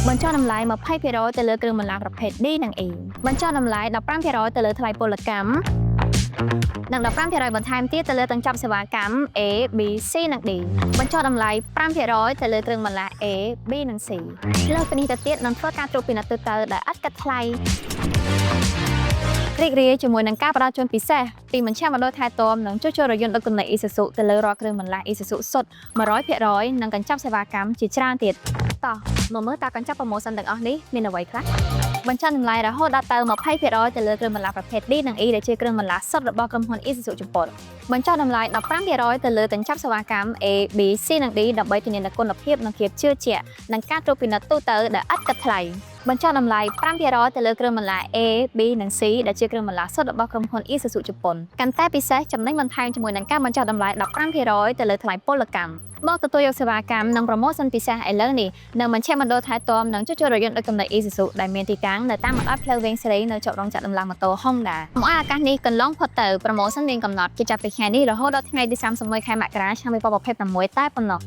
បញ្ចុះតម្លៃ20%ទៅលើគ្រឿងបន្លាស់ប្រភេទ D និង E បញ្ចុះតម្លៃ15%ទៅលើថ្លៃពលកម្មនិង15%បន្ថែមទៀតទៅលើទាំងចប់សេវាកម្ម A B C និង D បញ្ចុះតម្លៃ5%ទៅលើគ្រឿងបន្លាស់ A B និង C លើសពីនេះទៅទៀតនឹងធ្វើការត្រួតពិនិត្យទូទៅដែលឥតគិតថ្លៃរីករាយជាមួយនឹងការផ្ដល់ជូនពិសេសពីមជ្ឈមណ្ឌលថែទាំនិងជួសជុលរថយន្តដឹកទំនិញ Isuzu ទៅលើរាល់គ្រឿងបន្លាស់ Isuzu សុទ្ធ 100% និងកញ្ចប់សេវាកម្មជាច្រើនទៀតតោះមកមើលតើកញ្ចប់ប្រូម៉ូសិនទាំងអស់នេះមានអ្វីខ្លះបញ្ចុះតម្លៃរហូតដល់ទៅ20%ទៅលើគ្រឿងបន្លាស់ប្រភេទ D និង E ដែលជាគ្រឿងបន្លាស់សុទ្ធរបស់ក្រុមហ៊ុន Isuzu ជប៉ុនបញ្ចុះតម្លៃ15%ទៅលើទាំងចប់សេវាកម្ម A B C និង D ដើម្បីធានានូវគុណភាពនិងភាពជឿជាក់និងការត្រួតពិនិត្យទូទៅដែលឥតគិតថ្លៃបញ្ចុះតម្លៃ5%ទៅលើគ្រឿងបន្លាស់ A B និង C ដែលជាគ្រឿងបន្លាស់សុទ្ធរបស់ក្រុមហ៊ុន Isuzu ជប៉ុនកាន់តែពិសេសចំណេញបន្ថែមជាមួយនឹងការបញ្ចុះតម្លៃ15%ទៅលើថ្លៃពលកម្មមកទទួលយកសេវាកម្មនិងប្រូម៉ូសិនពិសេសឥឡូវនេះនៅមជ្ឈមណ្ឌលថែទាំនិងជួសជុលរថយន្តដឹកទំនិញ Isuzu ដែលមានទីតាំងនៅតាមបណ្ដោយផ្លូវវែងសេរីនៅជាប់រោងចក្រដំឡើងម៉ូតូ Honda មកឲ្យឱកាសនេះកន្លងផុតទៅប្រូម៉ូសិនមានកំណត់ជាចាប់ពីថ្ងៃនេះរហូតដល់ថ្ងៃទី31ខែមករាឆ្នាំ2026តែប៉ុណ្ណោះ